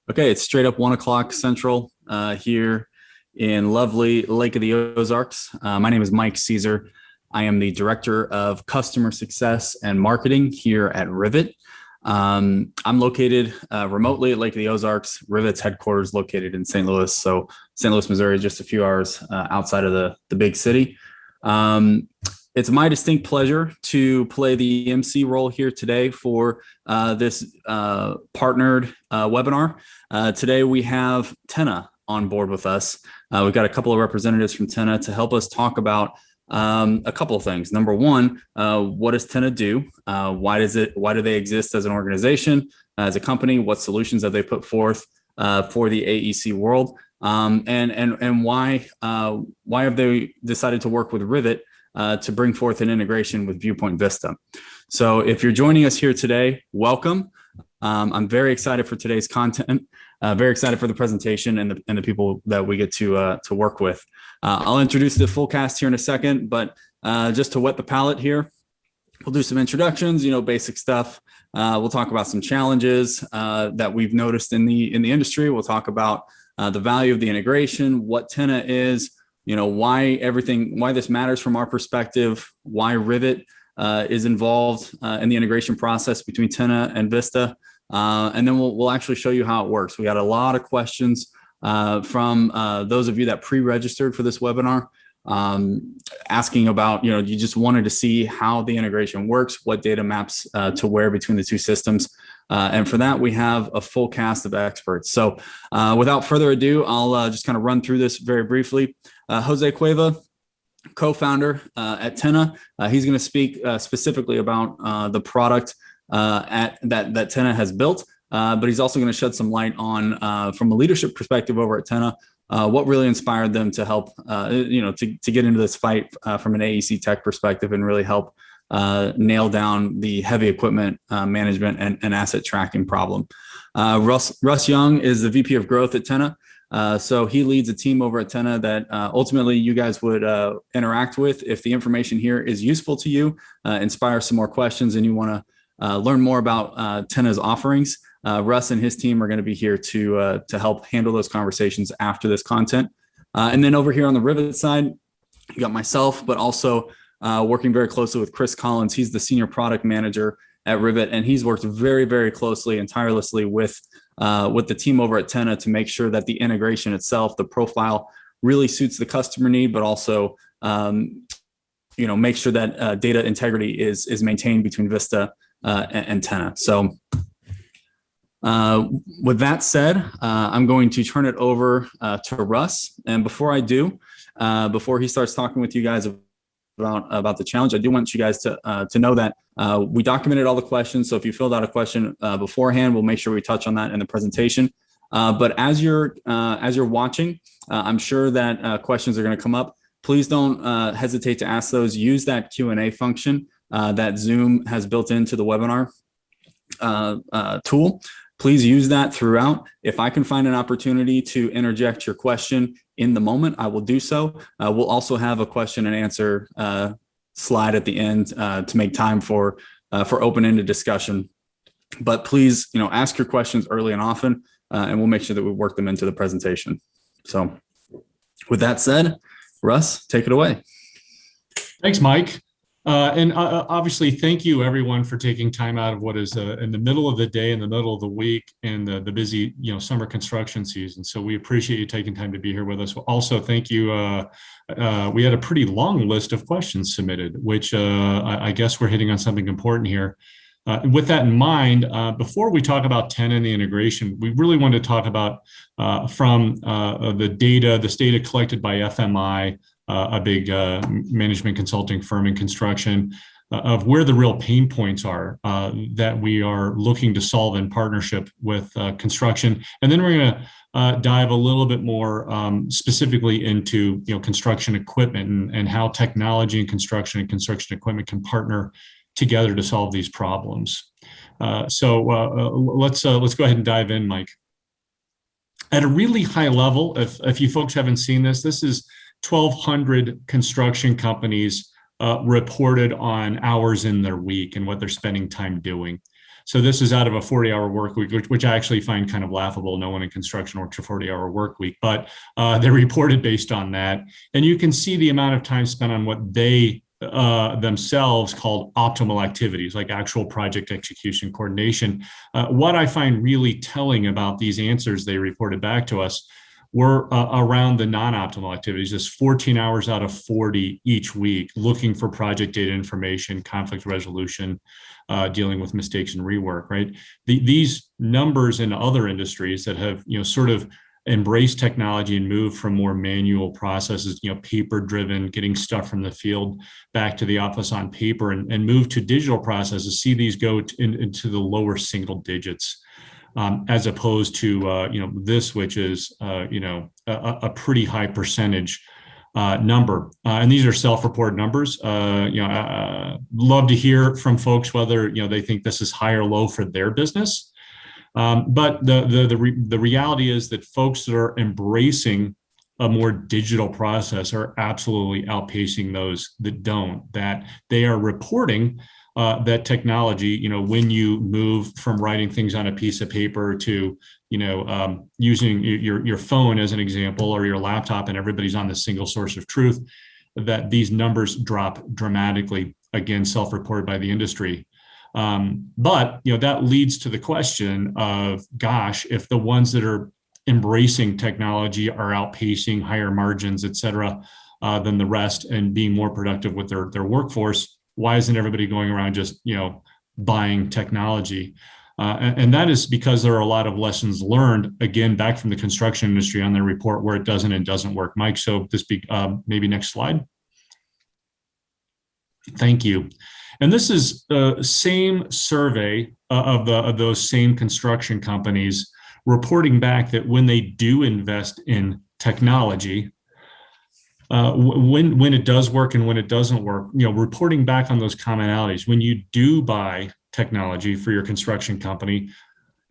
Okay, it's straight up 1 o'clock Central here in lovely Lake of the Ozarks. My name is Mike Caesar. I am the Director of Customer Success and Marketing here at Rivet. I'm located remotely at Lake of the Ozarks. Rivet's headquarters located in St. Louis. So St. Louis, Missouri, just a few hours outside of the big city. It's my distinct pleasure to play the MC role here today for this partnered webinar. Today we have Tenna on board with us. We've got a couple of representatives from Tenna to help us talk about a couple of things. Number one, what does Tenna do? Why do they exist as an organization, as a company? What solutions have they put forth for the AEC world? And why have they decided to work with Rivet to bring forth an integration with Viewpoint Vista? So if you're joining us here today, welcome. I'm very excited for today's content, very excited for the presentation and the people that we get to work with. I'll introduce the full cast here in a second, but just to wet the palate here, we'll do some introductions, basic stuff. We'll talk about some challenges that we've noticed in the industry. We'll talk about the value of the integration, what Tenna is, why this matters from our perspective, why Rivet is involved in the integration process between Tenna and Vista. And then we'll actually show you how it works. We got a lot of questions from those of you that pre-registered for this webinar, asking about, you just wanted to see how the integration works, what data maps to where between the two systems. And for that, we have a full cast of experts. So without further ado, I'll just kind of run through this very briefly. Jose Cueva, co-founder at Tenna. He's going to speak specifically about the product that Tenna has built, but he's also going to shed some light on, from a leadership perspective over at Tenna, what really inspired them to help, to get into this fight from an AEC tech perspective and really help nail down the heavy equipment management and asset tracking problem. Russ Young is the VP of Growth at Tenna. So he leads a team over at Tenna that ultimately you guys would interact with if the information here is useful to you, inspire some more questions, and you want to learn more about Tenna's offerings. Russ and his team are going to be here to help handle those conversations after this content. And then over here on the Rivet side, you got myself, but also working very closely with Chris Collins. He's the senior product manager at Rivet, and he's worked very, very closely and tirelessly with the team over at Tenna to make sure that the integration itself, the profile, really suits the customer need, but also make sure that data integrity is maintained between Vista and Tenna. So with that said, I'm going to turn it over to Russ. And before I do, before he starts talking with you guys about the challenge, I do want you guys to know that we documented all the questions. So if you filled out a question beforehand, we'll make sure we touch on that in the presentation. But as you're watching, I'm sure that questions are going to come up. Please don't hesitate to ask those. Use that Q&A function that Zoom has built into the webinar tool. Please use that throughout. If I can find an opportunity to interject your question in the moment, I will do so. We'll also have a question and answer slide at the end to make time for open-ended discussion. But please, ask your questions early and often, and we'll make sure that we work them into the presentation. So with that said, Russ, take it away. Thanks, Mike. And obviously, thank you everyone for taking time out of what is in the middle of the day, in the middle of the week, and the busy summer construction season. So we appreciate you taking time to be here with us. Also, thank you. We had a pretty long list of questions submitted, which I guess we're hitting on something important here. With that in mind, before we talk about Tenna and the integration, we really want to talk about from the data collected by FMI, a big management consulting firm in construction, of where the real pain points are that we are looking to solve in partnership with construction. And then we're going to dive a little bit more specifically into construction equipment and how technology and construction equipment can partner together to solve these problems. So let's go ahead and dive in, Mike. At a really high level, if you folks haven't seen this, this is 1,200 construction companies reported on hours in their week and what they're spending time doing. So this is out of a 40-hour work week, which I actually find kind of laughable. No one in construction works a 40-hour work week, but they reported based on that. And you can see the amount of time spent on what they themselves called optimal activities, like actual project execution coordination. What I find really telling about these answers they reported back to us were around the non-optimal activities, just 14 hours out of 40 each week, looking for project data information, conflict resolution, dealing with mistakes and rework, right? These numbers in other industries that have, sort of embrace technology and move from more manual processes, paper driven, getting stuff from the field back to the office on paper, and move to digital processes, see these go into the lower single digits, as opposed to, this, which is, a pretty high percentage number. And these are self-reported numbers. Love to hear from folks whether, they think this is high or low for their business. But the reality is that folks that are embracing a more digital process are absolutely outpacing those that don't, that they are reporting that technology, when you move from writing things on a piece of paper to, using your phone as an example, or your laptop, and everybody's on the single source of truth, that these numbers drop dramatically, again, self-reported by the industry. But that leads to the question of, gosh, if the ones that are embracing technology are outpacing higher margins, et cetera, than the rest, and being more productive with their workforce, why isn't everybody going around just, buying technology? And that is because there are a lot of lessons learned, again, back from the construction industry on their report, where it doesn't and doesn't work. Mike, so this maybe next slide. Thank you. And this is the same survey of those same construction companies reporting back that when they do invest in technology, when it does work and when it doesn't work, reporting back on those commonalities. When you do buy technology for your construction company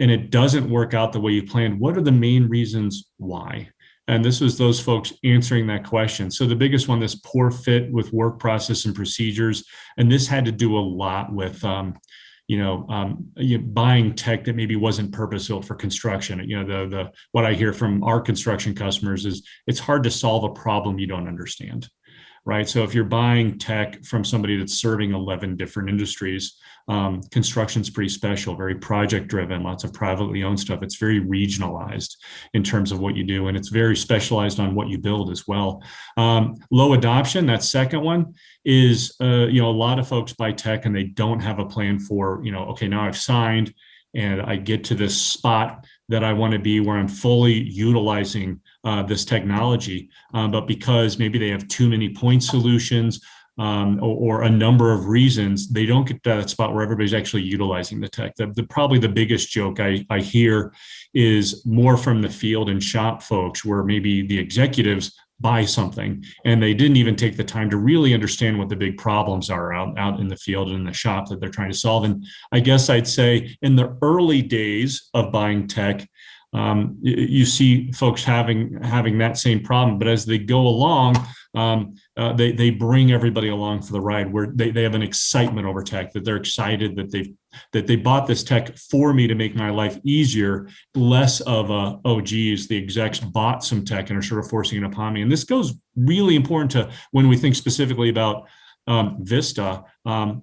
and it doesn't work out the way you planned, what are the main reasons why? And this was those folks answering that question. So the biggest one, this poor fit with work process and procedures. And this had to do a lot with, buying tech that maybe wasn't purpose-built for construction. What I hear from our construction customers is it's hard to solve a problem you don't understand, right? So if you're buying tech from somebody that's serving 11 different industries, construction's pretty special, very project driven, lots of privately owned stuff. It's very regionalized in terms of what you do, and it's very specialized on what you build as well. Low adoption, that second one, is a lot of folks buy tech and they don't have a plan for, okay, now I've signed and I get to this spot that I want to be, where I'm fully utilizing this technology, but because maybe they have too many point solutions, or a number of reasons, they don't get to that spot where everybody's actually utilizing the tech. Probably the biggest joke I hear is more from the field and shop folks, where maybe the executives buy something and they didn't even take the time to really understand what the big problems are out in the field and in the shop that they're trying to solve. And I guess I'd say in the early days of buying tech, you see folks having that same problem, but as they go along, they bring everybody along for the ride, where they have an excitement over tech, that they're excited that they bought this tech for me to make my life easier, less of oh geez, the execs bought some tech and are sort of forcing it upon me. And this goes really important to when we think specifically about Vista,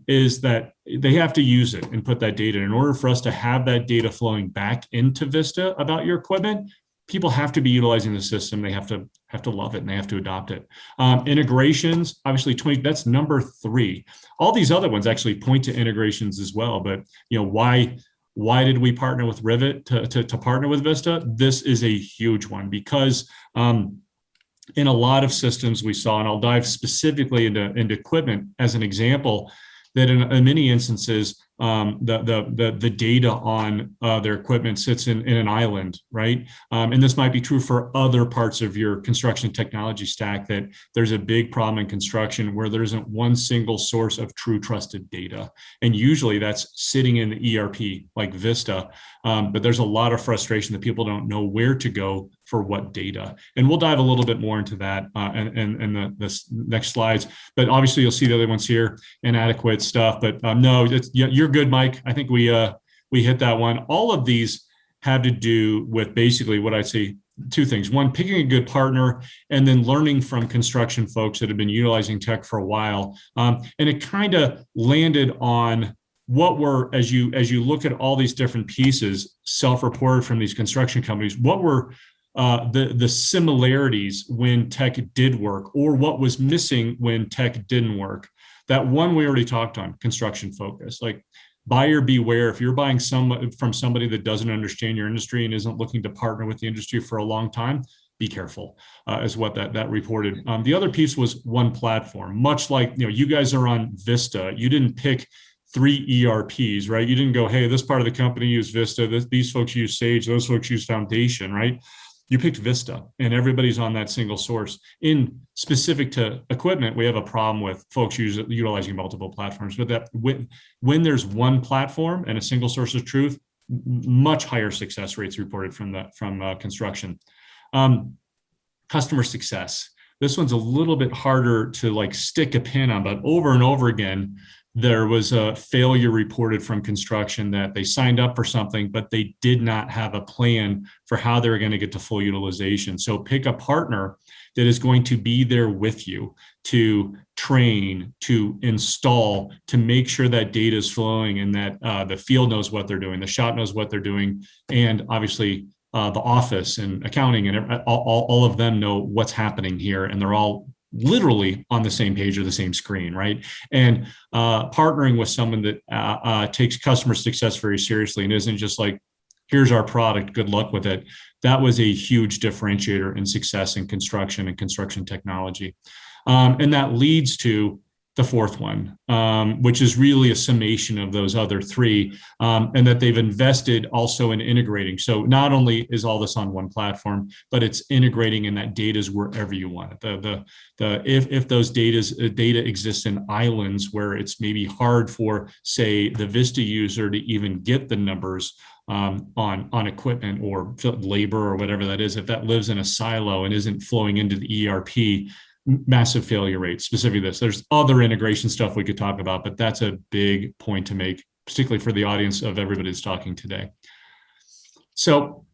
is that they have to use it and put that data in order for us to have that data flowing back into Vista about your equipment. People have to be utilizing the system. They have to love it, and they have to adopt it. Integrations, obviously, that's number 3. All these other ones actually point to integrations as well. But why did we partner with Rivet to partner with Vista? This is a huge one, because in a lot of systems we saw, and I'll dive specifically into equipment as an example, that in many instances, the data on their equipment sits in an island, right? And this might be true for other parts of your construction technology stack, that there's a big problem in construction where there isn't one single source of true trusted data. And usually that's sitting in the ERP like Vista. But there's a lot of frustration that people don't know where to go for what data. And we'll dive a little bit more into that in the next slides. But obviously you'll see the other ones here, inadequate stuff. But no, you're good, Mike. I think we we hit that one. All of these have to do with basically what I'd say two things. One, picking a good partner, and then learning from construction folks that have been utilizing tech for a while. And it kind of landed on what were, as you look at all these different pieces self-reported from these construction companies, what were the similarities when tech did work, or what was missing when tech didn't work. That one we already talked on, construction focus. Like, buyer beware. If you're buying from somebody that doesn't understand your industry and isn't looking to partner with the industry for a long time, be careful, is what that reported. The other piece was one platform. Much like, you guys are on Vista. You didn't pick 3 ERPs, right? You didn't go, hey, this part of the company use Vista, these folks use Sage, those folks use Foundation, right? You picked Vista, and everybody's on that single source. In specific to equipment, we have a problem with folks utilizing multiple platforms, but that when there's one platform and a single source of truth, much higher success rates reported from construction. Customer success. This one's a little bit harder to stick a pin on, but over and over again, there was a failure reported from construction that they signed up for something, but they did not have a plan for how they're going to get to full utilization. So pick a partner that is going to be there with you to train, to install, to make sure that data is flowing and that the field knows what they're doing, the shop knows what they're doing, and obviously the office and accounting and all of them know what's happening here, and they're all literally on the same page or the same screen, right? And partnering with someone that takes customer success very seriously and isn't just like, here's our product, good luck with it. That was a huge differentiator in success in construction and construction technology. And that leads to the fourth one, which is really a summation of those other 3, and that they've invested also in integrating. So not only is all this on one platform, but it's integrating, and that data is wherever you want it. If those data exists in islands where it's maybe hard for, say, the Vista user to even get the numbers on equipment or labor or whatever that is, if that lives in a silo and isn't flowing into the ERP, massive failure rates. Specifically there's other integration stuff we could talk about, but that's a big point to make, particularly for the audience of everybody that's talking today. So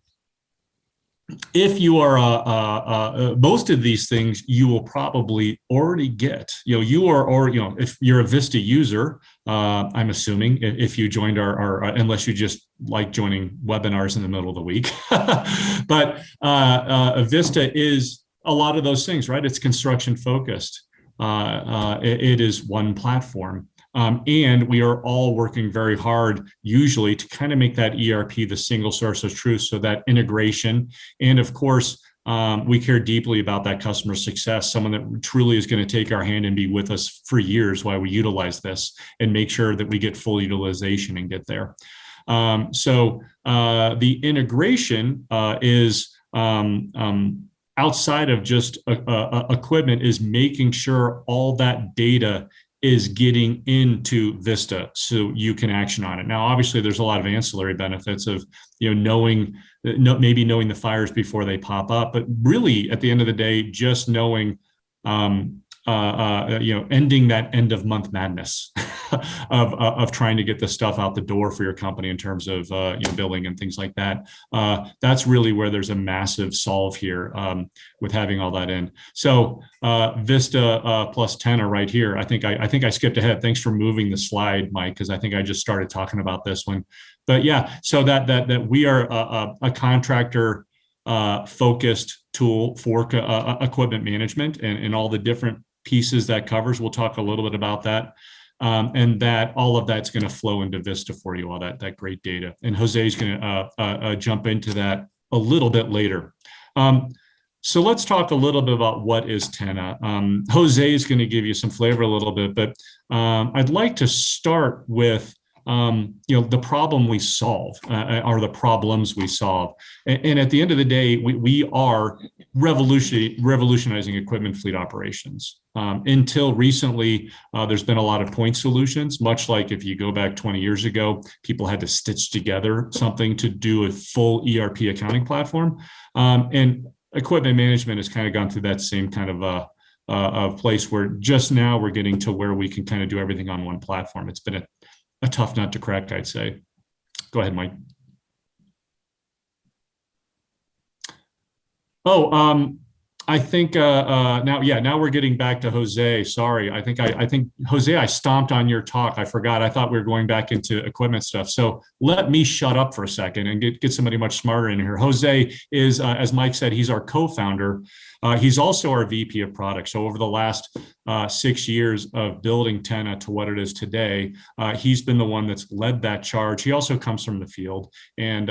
if you are most of these things you will probably already get. If you're a Vista user, I'm assuming if you joined our unless you just like joining webinars in the middle of the week, but Vista is a lot of those things, right? It's construction focused. It is one platform. And we are all working very hard usually to kind of make that ERP the single source of truth, so that integration. And of course, we care deeply about that customer success, someone that truly is going to take our hand and be with us for years while we utilize this and make sure that we get full utilization and get there. So the integration is outside of just equipment, is making sure all that data is getting into Vista so you can action on it. Now, obviously, there's a lot of ancillary benefits of knowing the fires before they pop up, but really at the end of the day, just knowing ending that end of month madness of trying to get the stuff out the door for your company in terms of billing and things like that. That's really where there's a massive solve here with having all that in. So Vista plus Tenna right here. I think I skipped ahead. Thanks for moving the slide, Mike, because I think I just started talking about this one. But yeah, so that we are a contractor focused tool for equipment management and all the different pieces that covers. We'll talk a little bit about that. And that all of that's going to flow into Vista for you, all that great data. And Jose is going to jump into that a little bit later. So let's talk a little bit about what is Tenna. Jose is going to give you some flavor a little bit, but I'd like to start with the problem we solve, or the problems we solve. And at the end of the day, we are revolutionizing equipment fleet operations. Until recently, there's been a lot of point solutions, much like if you go back 20 years ago, people had to stitch together something to do a full ERP accounting platform. And equipment management has kind of gone through that same kind of place where just now we're getting to where we can kind of do everything on one platform. It's been a tough nut to crack, I'd say. Go ahead, Mike. Oh, I think now we're getting back to Jose. Sorry, I think Jose, I stomped on your talk. I forgot. I thought we were going back into equipment stuff. So let me shut up for a second and get somebody much smarter in here. Jose is, as Mike said, he's our co-founder. He's also our VP of product. So over the last 6 years of building Tenna to what it is today, he's been the one that's led that charge. He also comes from the field and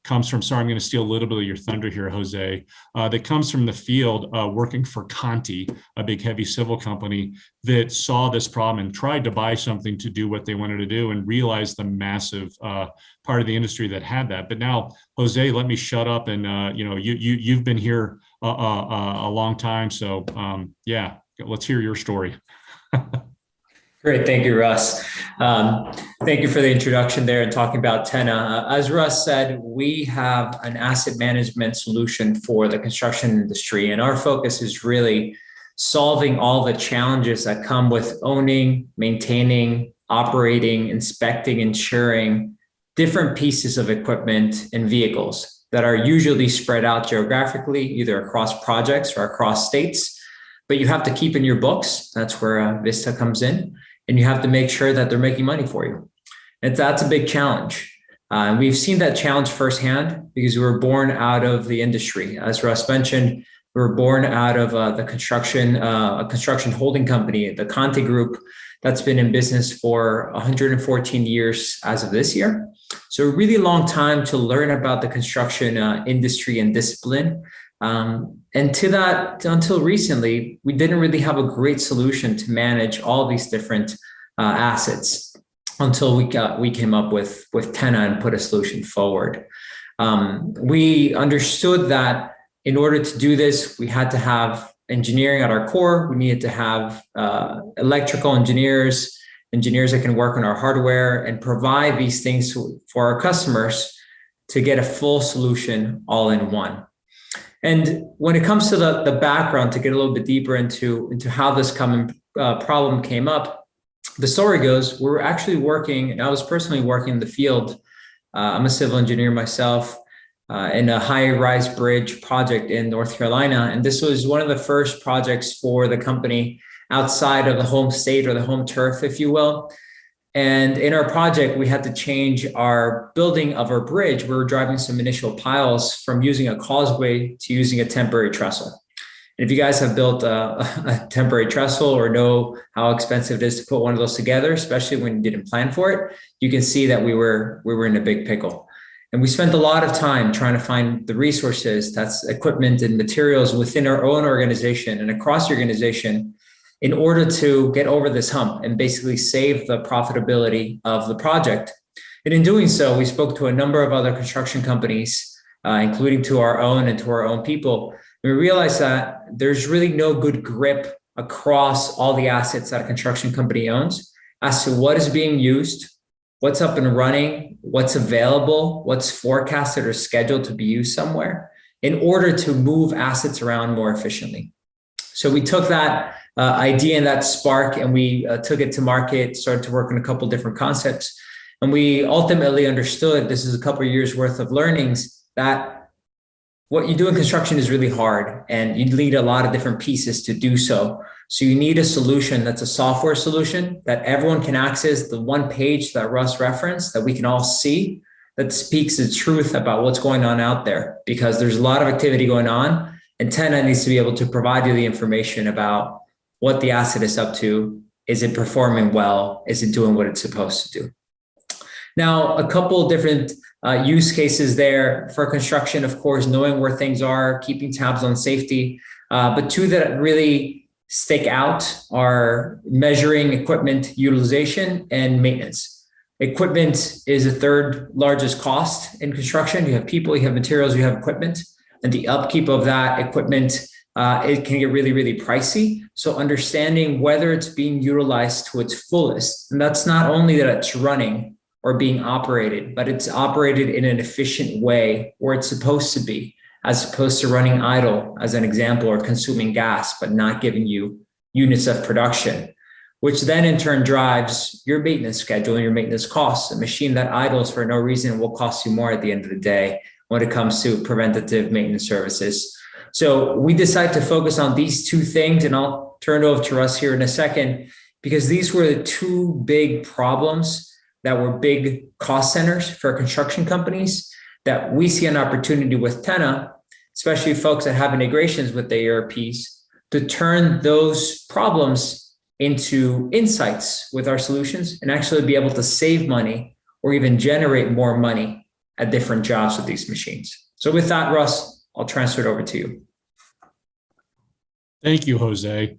comes from, sorry, I'm going to steal a little bit of your thunder here, Jose, that comes from the field working for Conti, a big heavy civil company that saw this problem and tried to buy something to do what they wanted to do and realized the massive part of the industry that had that. But now, Jose, let me shut up and you've been here a long time. So yeah, let's hear your story. Great. Thank you, Russ. Thank you for the introduction there and talking about Tenna. As Russ said, we have an asset management solution for the construction industry, and our focus is really solving all the challenges that come with owning, maintaining, operating, inspecting, insuring different pieces of equipment and vehicles that are usually spread out geographically, either across projects or across states. But you have to keep in your books. That's where Vista comes in. And you have to make sure that they're making money for you. And that's a big challenge. And we've seen that challenge firsthand because we were born out of the industry. As Russ mentioned, we were born out of a construction holding company, the Conti Group, that's been in business for 114 years as of this year. So a really long time to learn about the construction industry and discipline. And to that, until recently, we didn't really have a great solution to manage all these different assets until we came up with Tenna and put a solution forward. We understood that in order to do this, we had to have engineering at our core. We needed to have electrical engineers that can work on our hardware and provide these things for our customers to get a full solution all in one. And when it comes to the background, to get a little bit deeper into how this problem came up, the story goes, we were actually working, and I was personally working in the field. I'm a civil engineer myself in a high-rise bridge project in North Carolina. And this was one of the first projects for the company outside of the home state or the home turf, if you will. And in our project, we had to change our building of our bridge. We were driving some initial piles from using a causeway to using a temporary trestle. And if you guys have built a temporary trestle or know how expensive it is to put one of those together, especially when you didn't plan for it, you can see that we were in a big pickle. And we spent a lot of time trying to find the resources, that's equipment and materials within our own organization and across the organization, in order to get over this hump and basically save the profitability of the project. And in doing so, we spoke to a number of other construction companies, including to our own and to our own people. And we realized that there's really no good grip across all the assets that a construction company owns as to what is being used, what's up and running, what's available, what's forecasted or scheduled to be used somewhere in order to move assets around more efficiently. So we took that idea and that spark and we took it to market, started to work on a couple different concepts. And we ultimately understood, this is a couple of years worth of learnings, that what you do in construction is really hard and you need a lot of different pieces to do so. So you need a solution that's a software solution that everyone can access, the one page that Russ referenced that we can all see, that speaks the truth about what's going on out there, because there's a lot of activity going on and Tenna needs to be able to provide you the information about what the asset is up to. Is it performing well? Is it doing what it's supposed to do? Now, a couple different use cases there for construction, of course, knowing where things are, keeping tabs on safety. But two that really stick out are measuring equipment utilization and maintenance. Equipment is the third largest cost in construction. You have people, you have materials, you have equipment, and the upkeep of that equipment, it can get really, really pricey. So understanding whether it's being utilized to its fullest, and that's not only that it's running or being operated, but it's operated in an efficient way where it's supposed to be, as opposed to running idle, as an example, or consuming gas, but not giving you units of production. which then in turn drives your maintenance schedule and your maintenance costs. A machine that idles for no reason will cost you more at the end of the day when it comes to preventative maintenance services. So we decided to focus on these two things, and I'll turn it over to Russ here in a second, because these were the two big problems that were big cost centers for construction companies that we see an opportunity with Tenna, especially folks that have integrations with the ERPs, to turn those problems into insights with our solutions and actually be able to save money or even generate more money at different jobs with these machines. So with that, Russ, I'll transfer it over to you. Thank you, Jose.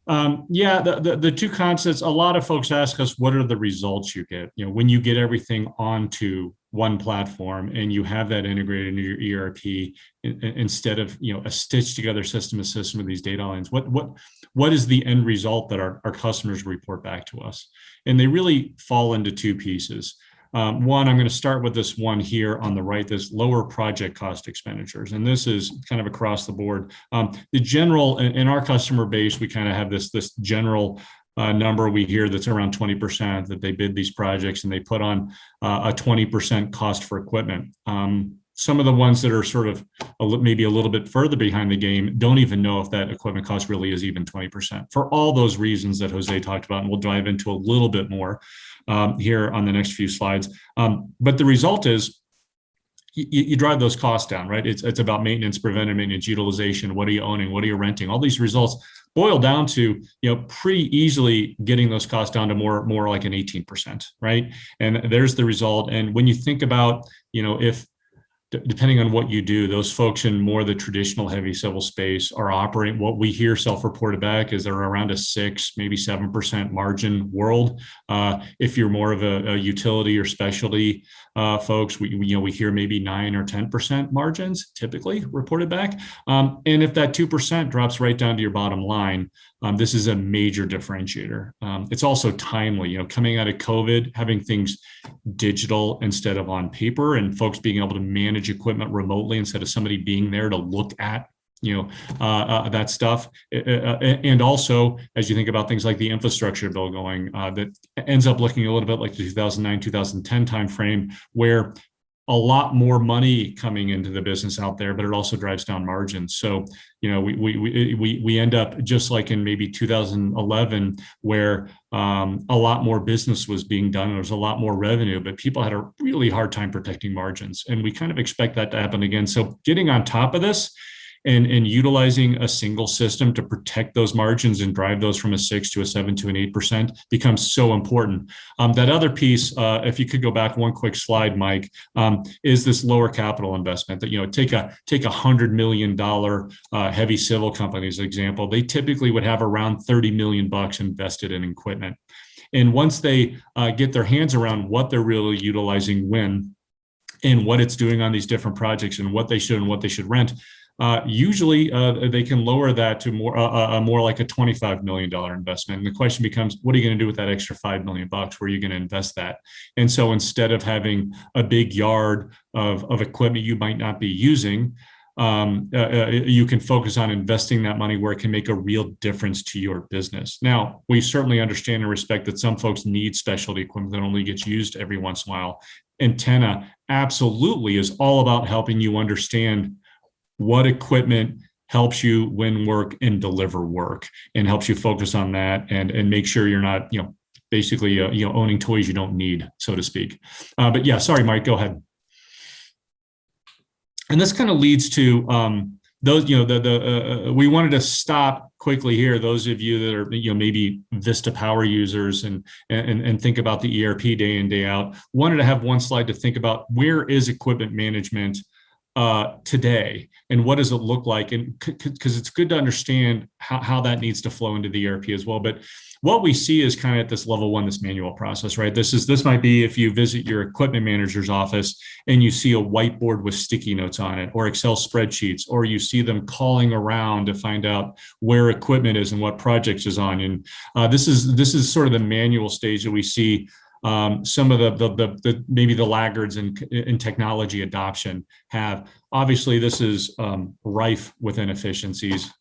The two concepts, a lot of folks ask us, what are the results you get? You know, when you get everything onto one platform and you have that integrated into your ERP instead of, you know, a stitched together system with these data lines, what is the end result that our customers report back to us? And they really fall into two pieces. One, I'm going to start with this one here on the right, this lower project cost expenditures. And this is kind of across the board. The general, in our customer base, we kind of have this general number we hear that's around 20% that they bid these projects and they put on a 20% cost for equipment. Some of the ones that are sort of maybe a little bit further behind the game don't even know if that equipment cost really is even 20% for all those reasons that Jose talked about. And we'll dive into a little bit more here on the next few slides. But the result is you drive those costs down, right? It's about maintenance, preventive maintenance, utilization. What are you owning? What are you renting? All these results boil down to, you know, pretty easily getting those costs down to more like an 18%, right? And there's the result. And when you think about, you know, if depending on what you do, those folks in more the traditional heavy civil space are operating, what we hear self-reported back is they're around a 6, maybe 7% margin world. If you're more of a utility or specialty folks, we hear maybe 9 or 10% margins typically reported back. And if that 2% drops right down to your bottom line, this is a major differentiator. It's also timely, you know, coming out of COVID, having things digital instead of on paper, and folks being able to manage equipment remotely instead of somebody being there to look at, you know, that stuff. And also, as you think about things like the infrastructure bill going, that ends up looking a little bit like the 2009, 2010 timeframe, where a lot more money coming into the business out there, but it also drives down margins. So, you know, we end up just like in maybe 2011, where a lot more business was being done. There was a lot more revenue, but people had a really hard time protecting margins. And we kind of expect that to happen again. So getting on top of this and utilizing a single system to protect those margins and drive those from a 6 to a 7 to an 8% becomes so important. That other piece, if you could go back one quick slide, Mike, is this lower capital investment that, you know, take a $100 million heavy civil company as an example. They typically would have around $30 million invested in equipment. And once they get their hands around what they're really utilizing when and what it's doing on these different projects and what they should and what they should rent, usually they can lower that to more like a $25 million investment. And the question becomes, what are you going to do with that extra $5 million? Where are you going to invest that? And so instead of having a big yard of equipment you might not be using, you can focus on investing that money where it can make a real difference to your business. Now, we certainly understand and respect that some folks need specialty equipment that only gets used every once in a while. And Tenna absolutely is all about helping you understand what equipment helps you win work and deliver work, and helps you focus on that and make sure you're not, you know, basically, you know, owning toys you don't need, so to speak. But yeah, sorry, Mike, go ahead. And this kind of leads to those, you know, we wanted to stop quickly here. Those of you that are, you know, maybe Vista Power users and think about the ERP day in, day out, wanted to have one slide to think about where is equipment management today and what does it look like, and because it's good to understand how that needs to flow into the ERP as well. But what we see is kind of at this level one, this manual process, right? This might be if you visit your equipment manager's office and you see a whiteboard with sticky notes on it, or Excel spreadsheets, or you see them calling around to find out where equipment is and what projects is on. And this is sort of the manual stage that we see some of the maybe the laggards in technology adoption have. Obviously, this is rife with inefficiencies.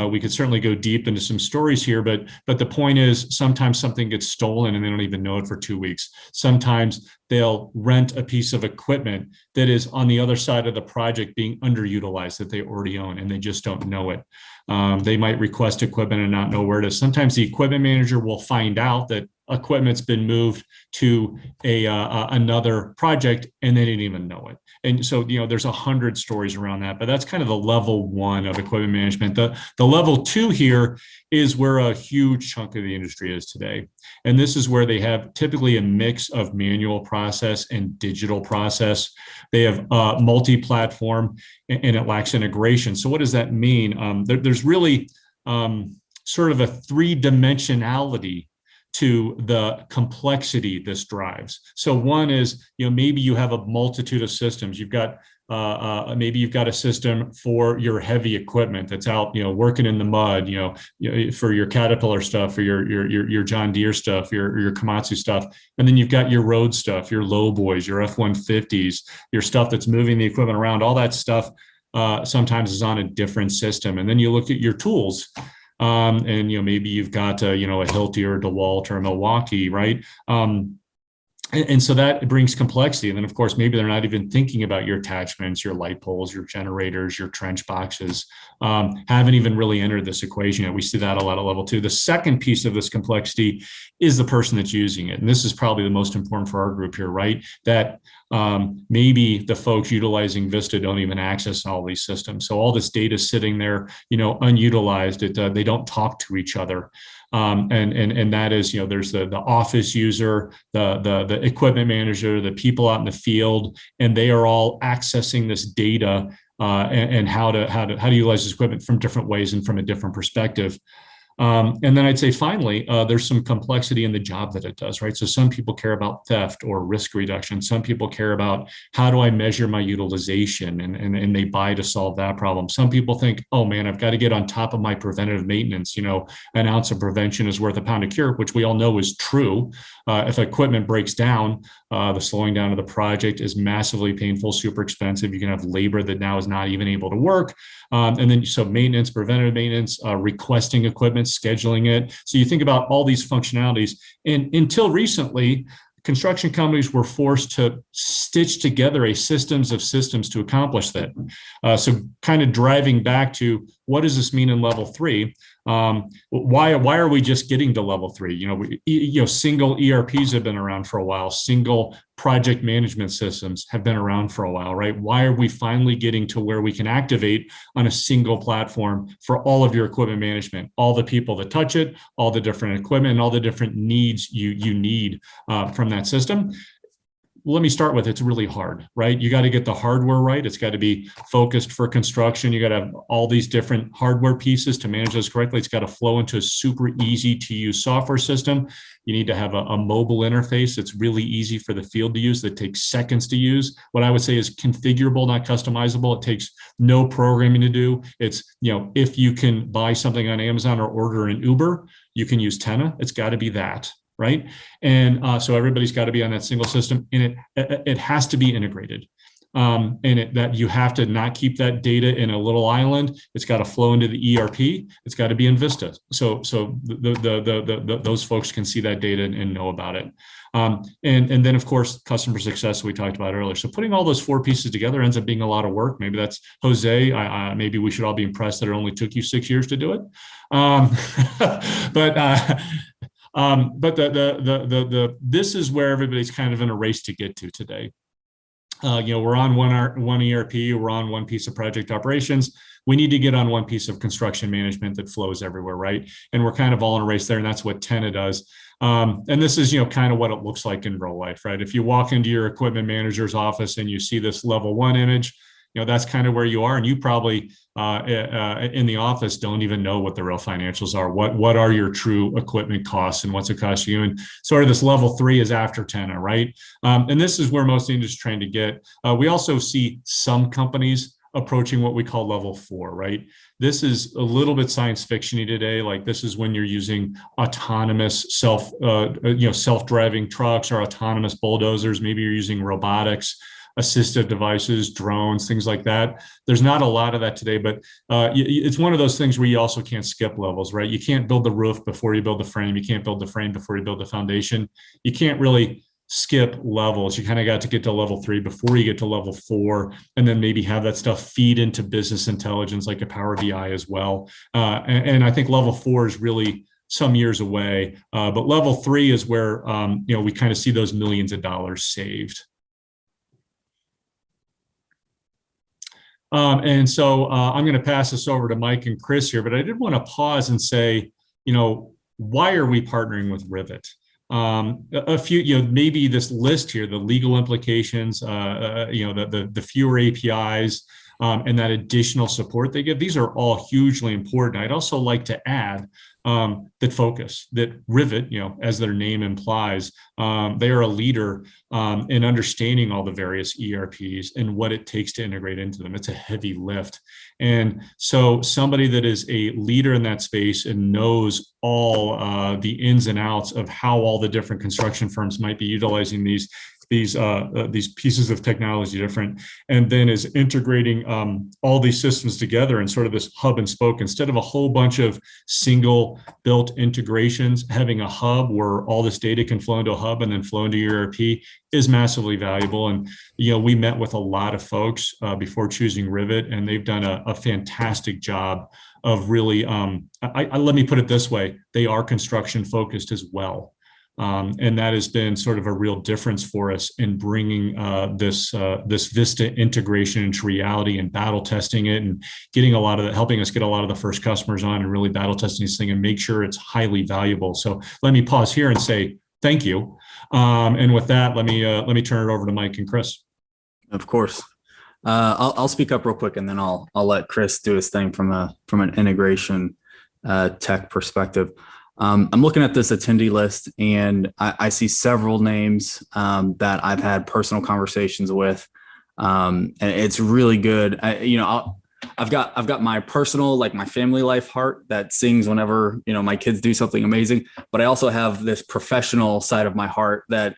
We could certainly go deep into some stories here, but the point is sometimes something gets stolen and they don't even know it for 2 weeks. Sometimes they'll rent a piece of equipment that is on the other side of the project being underutilized that they already own, and they just don't know it. They might request equipment and not know where it is. Sometimes the equipment manager will find out that equipment's been moved to another project and they didn't even know it. And so, there's 100 stories around that, but that's kind of the level 1 of equipment management. The level 2 here is where a huge chunk of the industry is today. And this is where they have typically a mix of manual process and digital process. They have multi-platform and it lacks integration. So what does that mean? There's really sort of a 3-dimensionality to the complexity this drives. So one is, maybe you have a multitude of systems. You've got maybe you've got a system for your heavy equipment that's out, working in the mud, for your Caterpillar stuff, for your John Deere stuff, your Komatsu stuff, and then you've got your road stuff, your low boys, your F-150s, your stuff that's moving the equipment around. All that stuff sometimes is on a different system. And then you look at your tools. And maybe you've got a Hilti or a DeWalt or a Milwaukee, right? And so that brings complexity. And then, of course, maybe they're not even thinking about your attachments, your light poles, your generators, your trench boxes, haven't even really entered this equation yet. We see that a lot at level 2. The second piece of this complexity is the person that's using it. And this is probably the most important for our group here, right? That maybe the folks utilizing Vista don't even access all these systems. So all this data is sitting there, unutilized. They don't talk to each other. And that is, there's the office user, the equipment manager, the people out in the field, and they are all accessing this data and how to utilize this equipment from different ways and from a different perspective. And then I'd say finally, there's some complexity in the job that it does, right? So some people care about theft or risk reduction. Some people care about how do I measure my utilization, and they buy to solve that problem. Some people think, oh man, I've got to get on top of my preventative maintenance. An ounce of prevention is worth a pound of cure, which we all know is true. If equipment breaks down, the slowing down of the project is massively painful, super expensive. You can have labor that now is not even able to work. And then so maintenance, preventative maintenance, requesting equipment, scheduling it. So you think about all these functionalities. And until recently, construction companies were forced to stitch together a systems of systems to accomplish that. So kind of driving back to what does this mean in level 3? Why are we just getting to level 3? Single ERPs have been around for a while. Single project management systems have been around for a while, right? Why are we finally getting to where we can activate on a single platform for all of your equipment management, all the people that touch it, all the different equipment, and all the different needs you need from that system? Let me start with, it's really hard, right? You got to get the hardware right. It's got to be focused for construction. You got to have all these different hardware pieces to manage those correctly. It's got to flow into a super easy to use software system. You need to have a mobile interface that's really easy for the field to use, that takes seconds to use. What I would say is configurable, not customizable. It takes no programming to do. It's, if you can buy something on Amazon or order an Uber, you can use Tenna. It's got to be that. Right. And so everybody's got to be on that single system, and it has to be integrated. And that you have to not keep that data in a little island. It's got to flow into the ERP. It's got to be in Vista. So those folks can see that data and know about it. And then, of course, customer success we talked about earlier. So putting all those 4 pieces together ends up being a lot of work. Maybe that's Jose. Maybe we should all be impressed that it only took you 6 years to do it. But this is where everybody's kind of in a race to get to today. We're on one ERP, we're on one piece of project operations. We need to get on one piece of construction management that flows everywhere, right? And we're kind of all in a race there, and that's what Tenna does. And this is, kind of what it looks like in real life, right? If you walk into your equipment manager's office and you see this level 1 image, that's kind of where you are. And you probably in the office don't even know what the real financials are. What are your true equipment costs and what's it cost you? And sort of this level 3 is after Tenna, right? And this is where most of the industry is trying to get. We also see some companies approaching what we call level 4, right? This is a little bit science fiction-y today. Like this is when you're using autonomous self-driving trucks or autonomous bulldozers. Maybe you're using robotics, assistive devices, drones, things like that. There's not a lot of that today, but it's one of those things where you also can't skip levels, right? You can't build the roof before you build the frame. You can't build the frame before you build the foundation. You can't really skip levels. You kind of got to get to level 3 before you get to level 4, and then maybe have that stuff feed into business intelligence like a Power BI as well. And I think level 4 is really some years away, but level 3 is where we kind of see those millions of dollars saved. And so I'm going to pass this over to Mike and Chris here, but I did want to pause and say, why are we partnering with Rivet? A few, maybe this list here, the legal implications, the fewer APIs, and that additional support they give. These are all hugely important. I'd also like to add that Rivet, as their name implies, they are a leader in understanding all the various ERPs and what it takes to integrate into them. It's a heavy lift. And so somebody that is a leader in that space and knows all the ins and outs of how all the different construction firms might be utilizing these pieces of technology different, and then is integrating all these systems together in sort of this hub and spoke, instead of a whole bunch of single built integrations. Having a hub where all this data can flow into a hub and then flow into your ERP is massively valuable. And we met with a lot of folks before choosing Rivet, and they've done a fantastic job of really let me put it this way, they are construction focused as well. And that has been sort of a real difference for us in bringing this Vista integration into reality and battle testing it, and getting helping us get a lot of the first customers on and really battle testing this thing and make sure it's highly valuable. So let me pause here and say thank you. And with that, let me turn it over to Mike and Chris. Of course. I'll speak up real quick, and then I'll let Chris do his thing from an integration tech perspective. I'm looking at this attendee list, and I see several names that I've had personal conversations with, and it's really good. I've got my personal, like my family life heart that sings whenever my kids do something amazing, but I also have this professional side of my heart that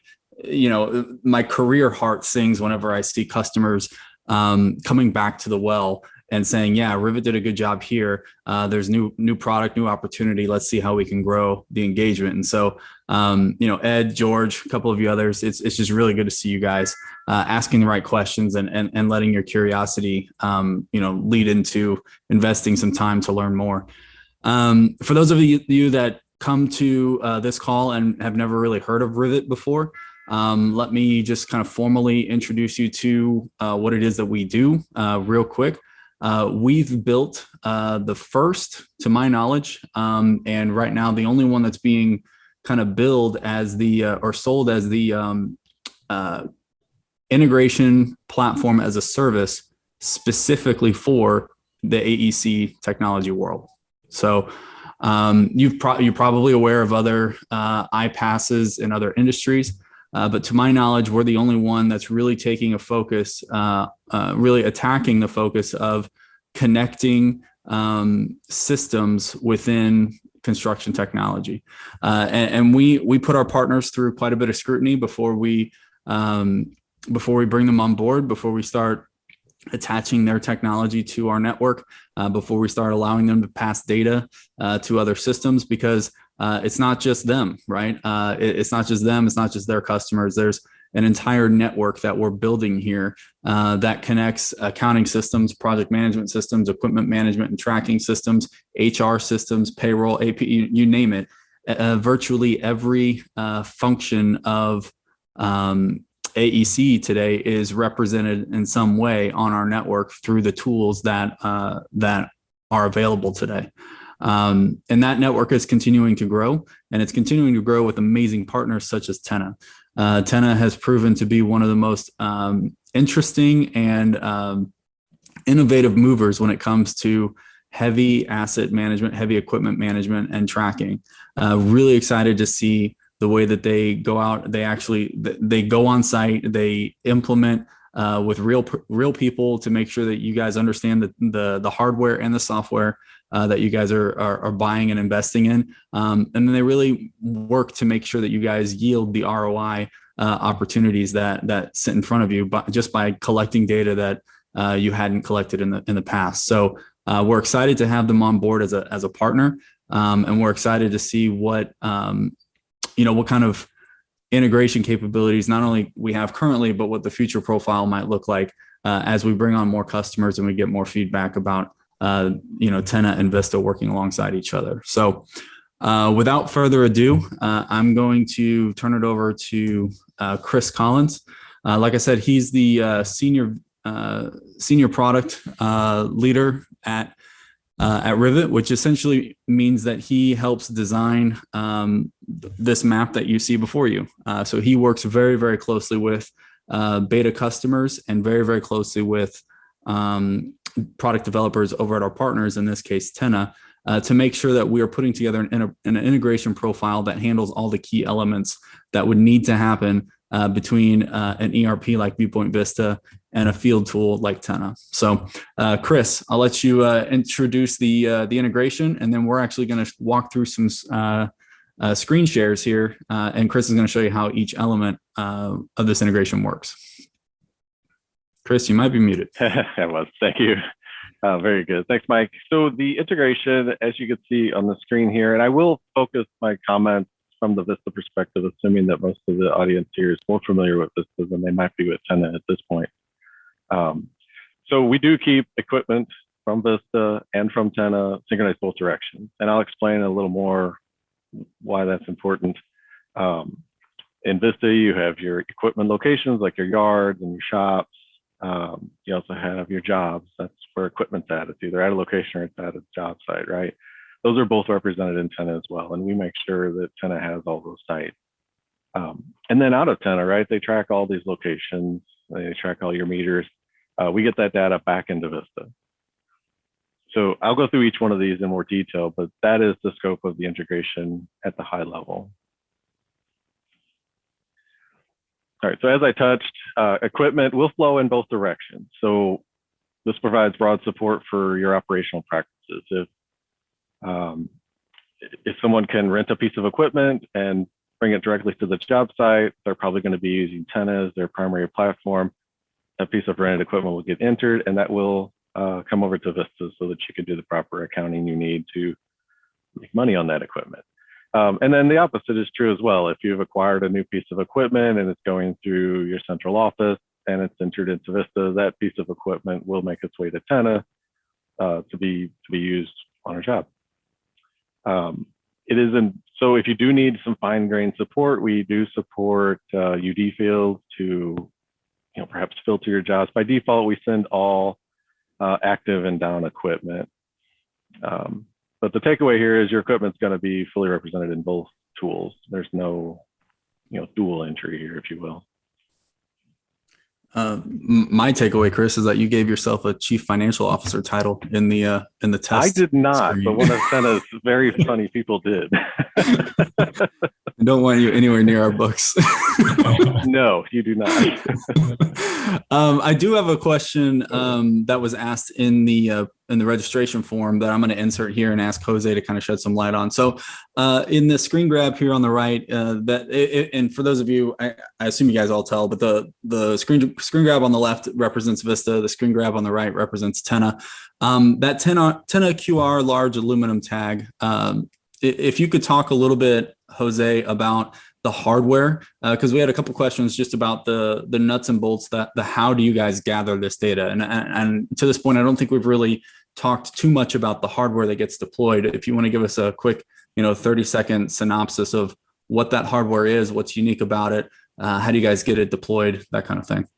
my career heart sings whenever I see customers coming back to the well and saying, yeah, Rivet did a good job here. There's new product, new opportunity. Let's see how we can grow the engagement. And so, Ed, George, a couple of you others, it's just really good to see you guys asking the right questions and letting your curiosity, lead into investing some time to learn more. For those of you that come to this call and have never really heard of Rivet before, let me just kind of formally introduce you to what it is that we do real quick. We've built the first, to my knowledge, and right now the only one that's being kind of billed as or sold as the integration platform as a service specifically for the AEC technology world. So you're probably aware of other iPasses in other industries. But to my knowledge, we're the only one that's really taking a focus, really attacking the focus of connecting systems within construction technology. And we put our partners through quite a bit of scrutiny before we bring them on board, before we start attaching their technology to our network, before we start allowing them to pass data to other systems, because it's not just them, right? It's not just them. It's not just their customers. There's an entire network that we're building here that connects accounting systems, project management systems, equipment management and tracking systems, HR systems, payroll, AP, you name it. Virtually every function of AEC today is represented in some way on our network through the tools that are available today. And that network is continuing to grow, and it's continuing to grow with amazing partners such as Tenna. Tenna has proven to be one of the most interesting and innovative movers when it comes to heavy asset management, heavy equipment management, and tracking. Really excited to see the way that they go out. They go on site, they implement with real people to make sure that you guys understand the hardware and the software that you guys are buying and investing in. And then they really work to make sure that you guys yield the ROI opportunities that sit in front of you, but just by collecting data that you hadn't collected in the past. So we're excited to have them on board as a partner, and we're excited to see what what kind of integration capabilities not only we have currently, but what the future profile might look like as we bring on more customers and we get more feedback about Tenna and Vista working alongside each other. So without further ado, I'm going to turn it over to Chris Collins. Like I said, he's the senior product leader at Rivet, which essentially means that he helps design this map that you see before you. So he works very, very closely with beta customers and very, very closely with product developers over at our partners, in this case, Tenna, to make sure that we are putting together an integration profile that handles all the key elements that would need to happen between an ERP like Viewpoint Vista and a field tool like Tenna. So Chris, I'll let you introduce the integration, and then we're actually going to walk through some screen shares here, and Chris is going to show you how each element of this integration works. Chris, you might be muted. I was. Thank you. Very good. Thanks, Mike. So the integration, as you can see on the screen here, and I will focus my comments from the Vista perspective, assuming that most of the audience here is more familiar with Vista than they might be with Tenna at this point. So we do keep equipment from Vista and from Tenna synchronized both directions, and I'll explain a little more why that's important. In Vista, you have your equipment locations like your yards and your shops. You also have your jobs. That's where equipment's at. It's either at a location or it's at a job site, right? Those are both represented in Tenna as well, and we make sure that Tenna has all those sites. And then out of Tenna, right, they track all these locations. They track all your meters. We get that data back into Vista. So I'll go through each one of these in more detail, but that is the scope of the integration at the high level. All right, so as I touched, equipment will flow in both directions. So this provides broad support for your operational practices. If someone can rent a piece of equipment and bring it directly to the job site, they're probably going to be using Tenna as their primary platform. That piece of rented equipment will get entered, and that will come over to Vista so that you can do the proper accounting you need to make money on that equipment. And then the opposite is true as well. If you've acquired a new piece of equipment and it's going through your central office and it's entered into Vista, that piece of equipment will make its way to Tenna to be used on a job. So if you do need some fine-grained support, we do support UD fields to perhaps filter your jobs. By default, we send all active and down equipment. But the takeaway here is your equipment's going to be fully represented in both tools. There's no dual entry here, if you will. My takeaway, Chris, is that you gave yourself a chief financial officer title in the test. I did not, but one of Tenna's very funny people did. I don't want you anywhere near our books. No, you do not. I do have a question that was asked in the registration form that I'm going to insert here and ask Jose to kind of shed some light on. So in the screen grab here on the right, and for those of you, I assume you guys all tell, but the screen grab on the left represents Vista. The screen grab on the right represents Tenna. That Tenna QR large aluminum tag. If you could talk a little bit, Jose, about the hardware, because we had a couple questions just about the nuts and bolts, the how do you guys gather this data? And to this point, I don't think we've really talked too much about the hardware that gets deployed. If you want to give us a quick, 30-second synopsis of what that hardware is, what's unique about it, how do you guys get it deployed, that kind of thing.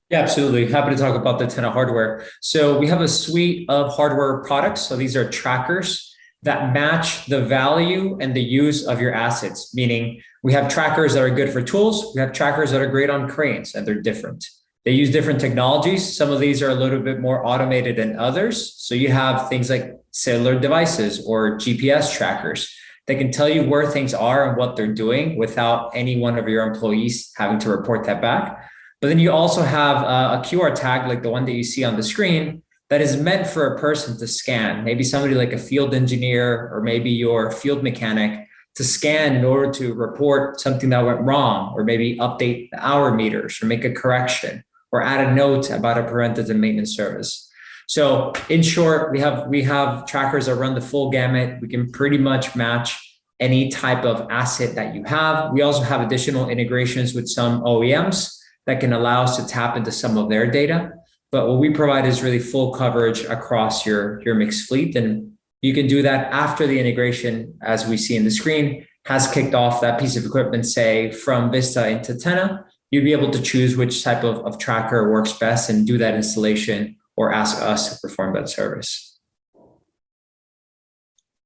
Yeah, absolutely. Happy to talk about the Tenna hardware. So we have a suite of hardware products. So these are trackers that match the value and the use of your assets, meaning we have trackers that are good for tools. We have trackers that are great on cranes, and they're different. They use different technologies. Some of these are a little bit more automated than others. So you have things like cellular devices or GPS trackers that can tell you where things are and what they're doing without any one of your employees having to report that back. But then you also have a QR tag like the one that you see on the screen that is meant for a person to scan, maybe somebody like a field engineer or maybe your field mechanic to scan in order to report something that went wrong, or maybe update the hour meters or make a correction or add a note about a preventative maintenance service. So in short, we have trackers that run the full gamut. We can pretty much match any type of asset that you have. We also have additional integrations with some OEMs that can allow us to tap into some of their data. But what we provide is really full coverage across your mixed fleet. And you can do that after the integration, as we see in the screen, has kicked off that piece of equipment, say from Vista into Tenna. You'd be able to choose which type of tracker works best and do that installation or ask us to perform that service.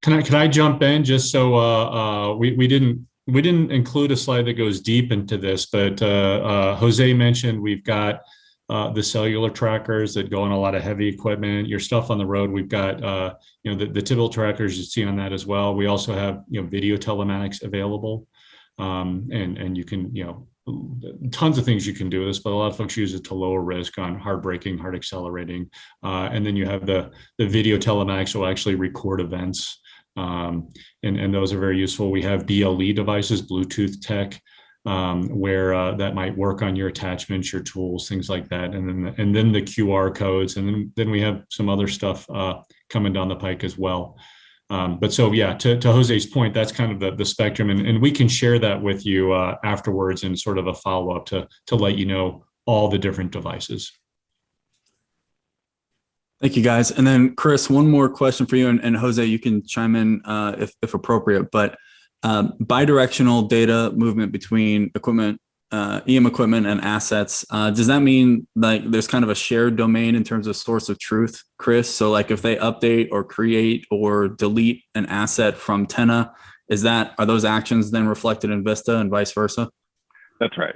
Can I jump in just so we didn't include a slide that goes deep into this, but Jose mentioned we've got the cellular trackers that go on a lot of heavy equipment. Your stuff on the road, we've got the typical trackers you see on that as well. We also have video telematics available, and you can tons of things you can do with this, but a lot of folks use it to lower risk on hard braking, hard accelerating, and then you have the video telematics will actually record events. And those are very useful. We have BLE devices, Bluetooth tech, where that might work on your attachments, your tools, things like that. And then the QR codes, and then we have some other stuff coming down the pike as well. But so yeah, to Jose's point, that's kind of the spectrum, and we can share that with you afterwards in sort of a follow-up to let you know all the different devices. Thank you, guys. And then Chris, one more question for you, and Jose, you can chime in if appropriate, but bidirectional data movement between equipment, EM equipment and assets. Does that mean like there's kind of a shared domain in terms of source of truth, Chris? So like if they update or create or delete an asset from Tenna, are those actions then reflected in Vista and vice versa? That's right.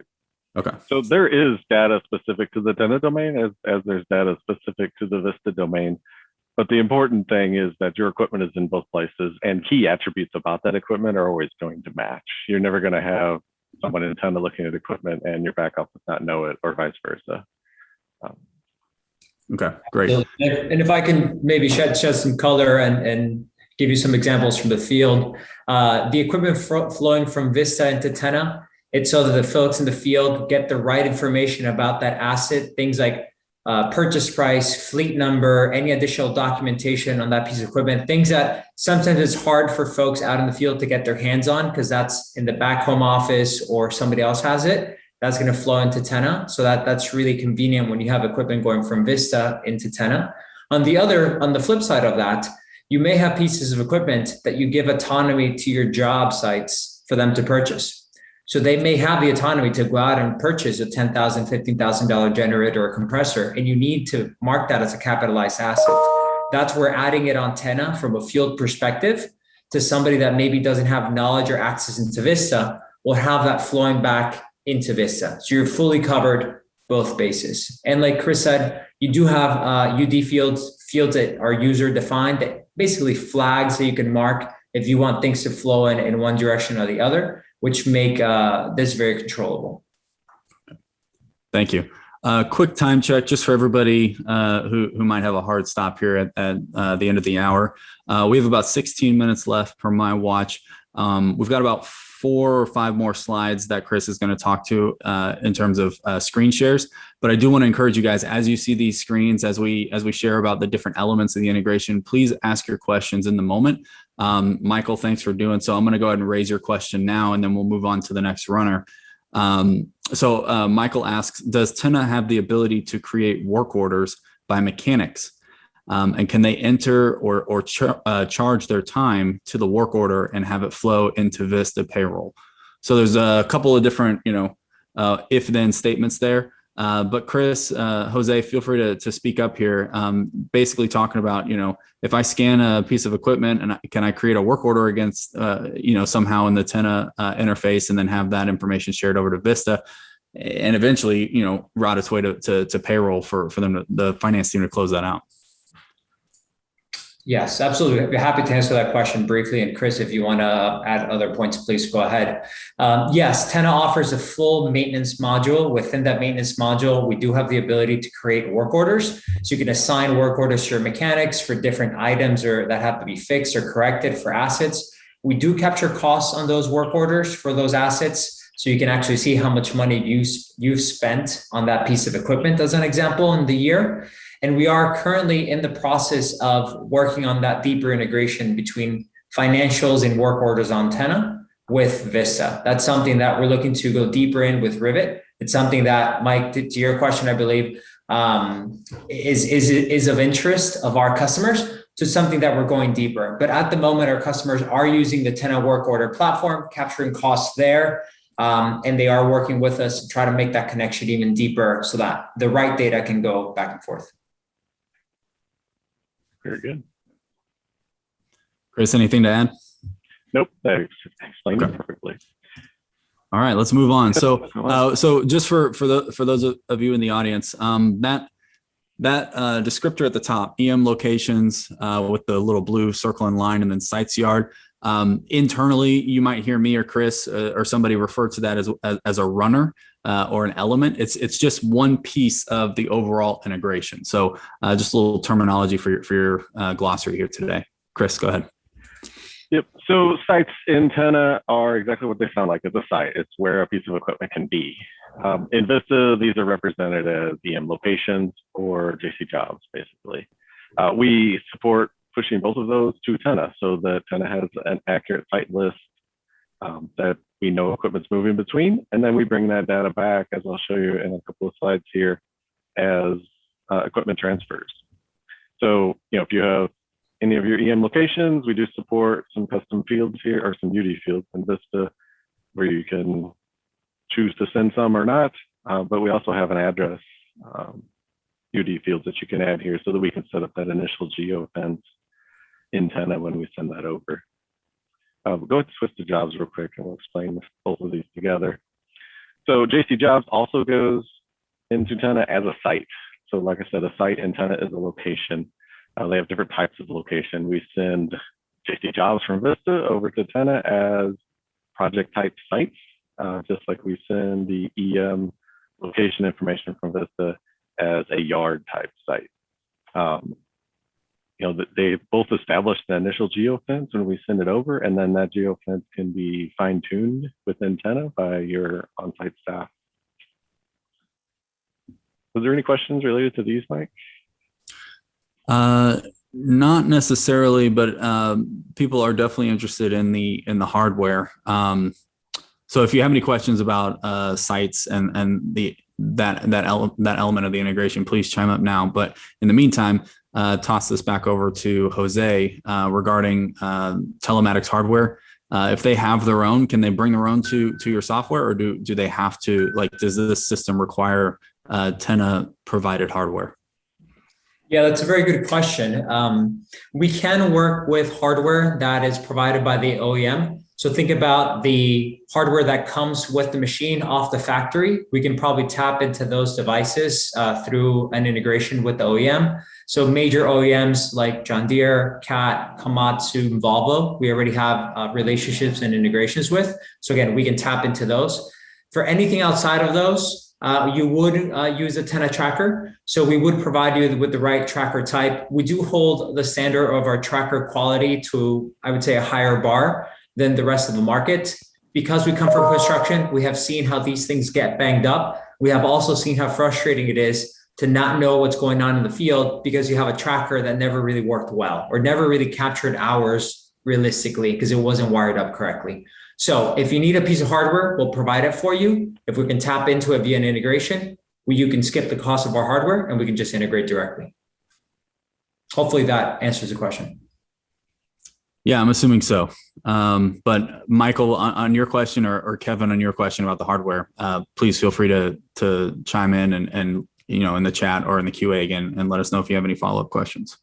Okay. So there is data specific to the Tenna domain as there's data specific to the Vista domain. But the important thing is that your equipment is in both places, and key attributes about that equipment are always going to match. You're never going to have someone in Tenna looking at equipment and your back office not know it, or vice versa. Okay, great. And if I can maybe shed some color and give you some examples from the field, the equipment flowing from Vista into Tenna, it's so that the folks in the field get the right information about that asset, things like purchase price, fleet number, any additional documentation on that piece of equipment, things that sometimes it's hard for folks out in the field to get their hands on because that's in the back home office or somebody else has it. That's going to flow into Tenna. So that's really convenient when you have equipment going from Vista into Tenna. On the flip side of that, you may have pieces of equipment that you give autonomy to your job sites for them to purchase. So they may have the autonomy to go out and purchase a $10,000, $15,000 generator or compressor, and you need to mark that as a capitalized asset. That's where adding it on Tenna from a field perspective to somebody that maybe doesn't have knowledge or access into Vista will have that flowing back into Vista. So you're fully covered both bases. And like Chris said, you do have UD fields that are user defined that basically flags that you can mark if you want things to flow in one direction or the other, which make this very controllable. Thank you. Quick time check just for everybody who might have a hard stop here at the end of the hour. We have about 16 minutes left per my watch. We've got about 4 or 5 more slides that Chris is going to talk to in terms of screen shares. But I do want to encourage you guys, as you see these screens, as we share about the different elements of the integration, please ask your questions in the moment. Michael, thanks for doing so. I'm going to go ahead and raise your question now, and then we'll move on to the next runner. So Michael asks, does Tenna have the ability to create work orders by mechanics? And can they enter or charge their time to the work order and have it flow into Vista payroll? So there's a couple of different, if-then statements there. But Chris, Jose, feel free to speak up here. Basically talking about, if I scan a piece of equipment and can I create a work order against, somehow in the Tenna interface and then have that information shared over to Vista and eventually, route its way to payroll for them, the finance team to close that out. Yes, absolutely. I'd be happy to answer that question briefly. And Chris, if you want to add other points, please go ahead. Yes, Tenna offers a full maintenance module. Within that maintenance module, we do have the ability to create work orders. So you can assign work orders to your mechanics for different items or that have to be fixed or corrected for assets. We do capture costs on those work orders for those assets. So you can actually see how much money you've spent on that piece of equipment, as an example, in the year. And we are currently in the process of working on that deeper integration between financials and work orders on Tenna with Vista. That's something that we're looking to go deeper in with Rivet. It's something that, Mike, to your question, I believe, is of interest of our customers. So something that we're going deeper. But at the moment, our customers are using the Tenna work order platform, capturing costs there. And they are working with us to try to make that connection even deeper so that the right data can go back and forth. Very good. Chris, anything to add? Nope, that explained it perfectly. All right, let's move on. So just for those of you in the audience, that descriptor at the top, EM locations with the little blue circle and line, and then sites yard. Internally, you might hear me or Chris or somebody refer to that as a runner or an element. It's just one piece of the overall integration. So just a little terminology for your glossary here today. Chris, go ahead. Yep. So sites in Tenna are exactly what they sound like. It's a site. It's where a piece of equipment can be. In Vista, these are represented as EM locations or JC jobs, basically. We support pushing both of those to Tenna so that Tenna has an accurate site list that we know equipment's moving between. And then we bring that data back, as I'll show you in a couple of slides here, as equipment transfers. So, if you have any of your EM locations, we do support some custom fields here or some UD fields in Vista where you can choose to send some or not. But we also have an address UD fields that you can add here so that we can set up that initial geofence in Tenna when we send that over. We'll go to switch to jobs real quick and we'll explain both of these together. So JC jobs also goes into Tenna as a site. So like I said, a site in Tenna is a location. They have different types of location. We send JC jobs from Vista over to Tenna as project type sites, just like we send the EM location information from Vista as a yard type site. They both establish the initial geofence when we send it over, and then that geofence can be fine-tuned within Tenna by your on-site staff. Was there any questions related to these, Mike? Not necessarily, but people are definitely interested in the hardware. So if you have any questions about sites and that element of the integration, please chime up now. But in the meantime, toss this back over to Jose regarding telematics hardware. If they have their own, can they bring their own to your software, or do they have to, does this system require Tenna provided hardware? Yeah, that's a very good question. We can work with hardware that is provided by the OEM. So think about the hardware that comes with the machine off the factory. We can probably tap into those devices through an integration with the OEM. So major OEMs like John Deere, Cat, Komatsu, and Volvo, we already have relationships and integrations with. So again, we can tap into those. For anything outside of those, you would use a Tenna tracker. So we would provide you with the right tracker type. We do hold the standard of our tracker quality to, I would say, a higher bar than the rest of the market. Because we come from construction, we have seen how these things get banged up. We have also seen how frustrating it is to not know what's going on in the field because you have a tracker that never really worked well or never really captured hours realistically because it wasn't wired up correctly. So if you need a piece of hardware, we'll provide it for you. If we can tap into it via an integration, you can skip the cost of our hardware and we can just integrate directly. Hopefully that answers the question. Yeah, I'm assuming so. But Michael, on your question, or Kevin, on your question about the hardware, please feel free to chime in and in the chat or in the QA again, and let us know if you have any follow-up questions.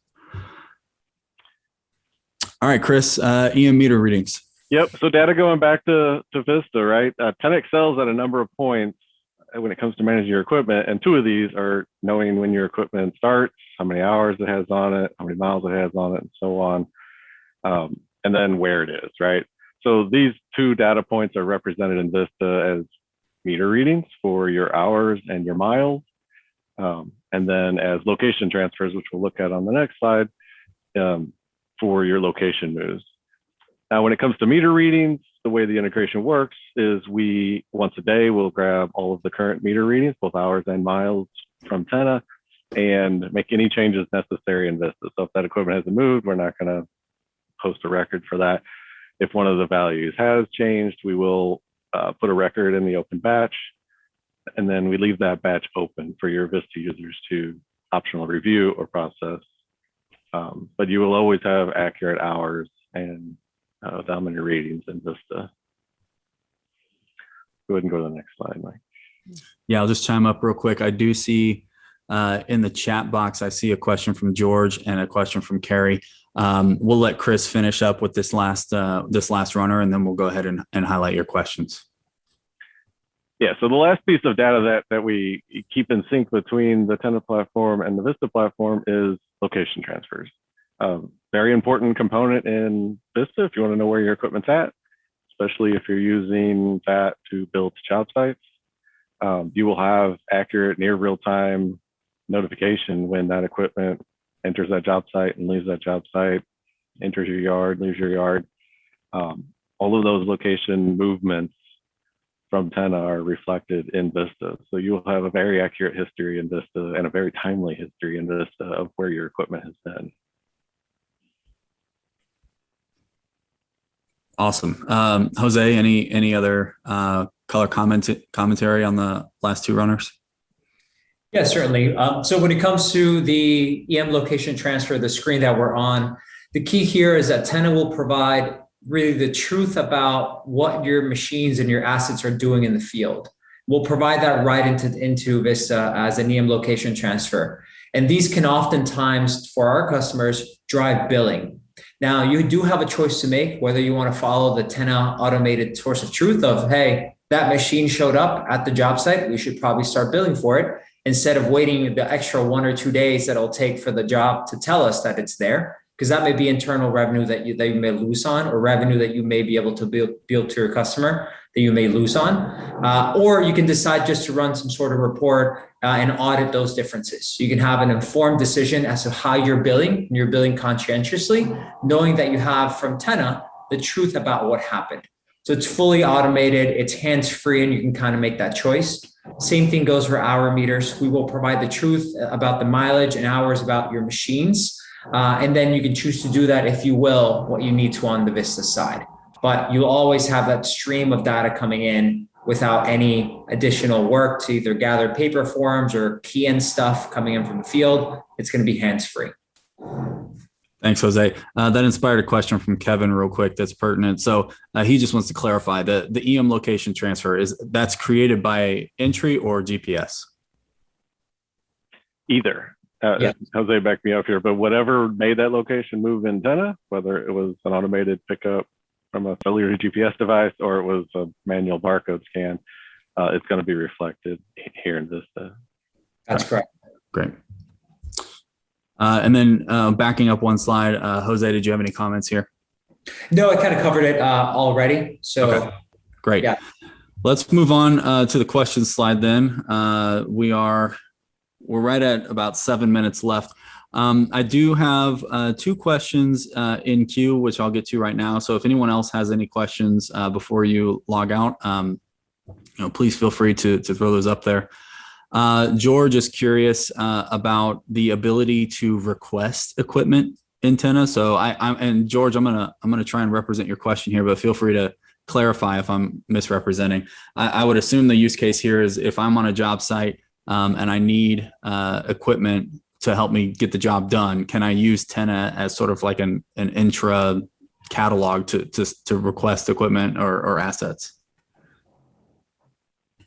All right, Chris, EM meter readings. Yep. So data going back to Vista, right? Tenna excels at a number of points when it comes to managing your equipment. And two of these are knowing when your equipment starts, how many hours it has on it, how many miles it has on it, and so on. And then where it is, right? So these two data points are represented in Vista as meter readings for your hours and your miles. And then as location transfers, which we'll look at on the next slide, for your location moves. Now, when it comes to meter readings, the way the integration works is we, once a day, will grab all of the current meter readings, both hours and miles from Tenna, and make any changes necessary in Vista. So if that equipment hasn't moved, we're not going to post a record for that. If one of the values has changed, we will put a record in the open batch, and then we leave that batch open for your Vista users to optional review or process. But you will always have accurate hours and dominant readings in Vista. Go ahead and go to the next slide, Mike. Yeah, I'll just chime up real quick. I do see in the chat box, I see a question from George and a question from Carrie. We'll let Chris finish up with this last runner, and then we'll go ahead and highlight your questions. Yeah, so the last piece of data that we keep in sync between the Tenna platform and the Vista platform is location transfers. Very important component in Vista if you want to know where your equipment's at, especially if you're using that to build job sites. You will have accurate near real-time notification when that equipment enters that job site and leaves that job site, enters your yard, leaves your yard. All of those location movements from Tenna are reflected in Vista. So you will have a very accurate history in Vista and a very timely history in Vista of where your equipment has been. Awesome. Jose, any other color commentary on the last two runners? Yeah, certainly. So when it comes to the EM location transfer, the screen that we're on, the key here is that Tenna will provide really the truth about what your machines and your assets are doing in the field. We'll provide that right into Vista as an EM location transfer. And these can oftentimes, for our customers, drive billing. Now, you do have a choice to make, whether you want to follow the Tenna automated source of truth of, hey, that machine showed up at the job site, we should probably start billing for it, instead of waiting the extra 1 or 2 days that it'll take for the job to tell us that it's there, because that may be internal revenue that you may lose on, or revenue that you may be able to bill to your customer that you may lose on. Or you can decide just to run some sort of report and audit those differences. You can have an informed decision as to how you're billing, and you're billing conscientiously, knowing that you have from Tenna the truth about what happened. So it's fully automated, it's hands-free, and you can kind of make that choice. Same thing goes for hour meters. We will provide the truth about the mileage and hours about your machines. And then you can choose to do that, if you will, what you need to on the Vista side. But you'll always have that stream of data coming in without any additional work to either gather paper forms or key in stuff coming in from the field. It's going to be hands-free. Thanks, Jose. That inspired a question from Kevin real quick that's pertinent. So he just wants to clarify the EM location transfer that's created by entry or GPS? Either. Yeah. Jose backed me up here, but whatever made that location move in Tenna, whether it was an automated pickup from a cellular GPS device or it was a manual barcode scan, it's going to be reflected here in Vista. That's correct. Great. And then backing up one slide, Jose, did you have any comments here? No, I kind of covered it already. So okay. Great. Yeah. Let's move on to the questions slide then. We're right at about 7 minutes left. I do have 2 questions in queue, which I'll get to right now. So if anyone else has any questions before you log out, please feel free to throw those up there. George is curious about the ability to request equipment in Tenna. So and George, I'm gonna try and represent your question here, but feel free to clarify if I'm misrepresenting. I would assume the use case here is if I'm on a job site and I need equipment to help me get the job done, can I use Tenna as sort of like an intra catalog to request equipment or assets?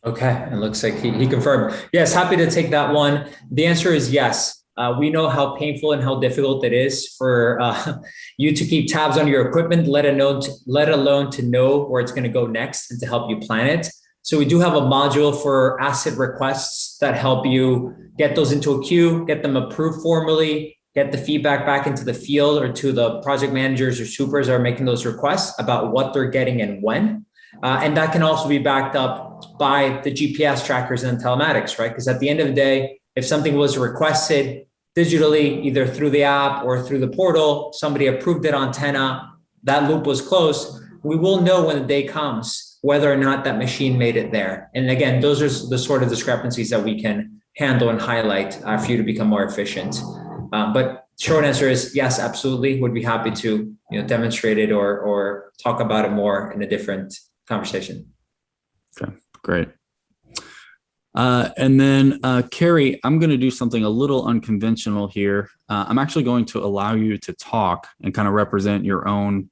Okay, it looks like he confirmed. Yes, happy to take that one. The answer is yes. We know how painful and how difficult it is for you to keep tabs on your equipment, let alone to know where it's going to go next and to help you plan it. So we do have a module for asset requests that help you get those into a queue, get them approved formally, get the feedback back into the field or to the project managers or supers that are making those requests about what they're getting and when. And that can also be backed up by the GPS trackers and telematics, right? Because at the end of the day, if something was requested digitally, either through the app or through the portal, somebody approved it on Tenna, that loop was closed, we will know when the day comes whether or not that machine made it there. And again, those are the sort of discrepancies that we can handle and highlight for you to become more efficient. But short answer is yes, absolutely. Would be happy to demonstrate it or talk about it more in a different conversation. Okay, great. And then Carrie, I'm going to do something a little unconventional here. I'm actually going to allow you to talk and kind of represent your own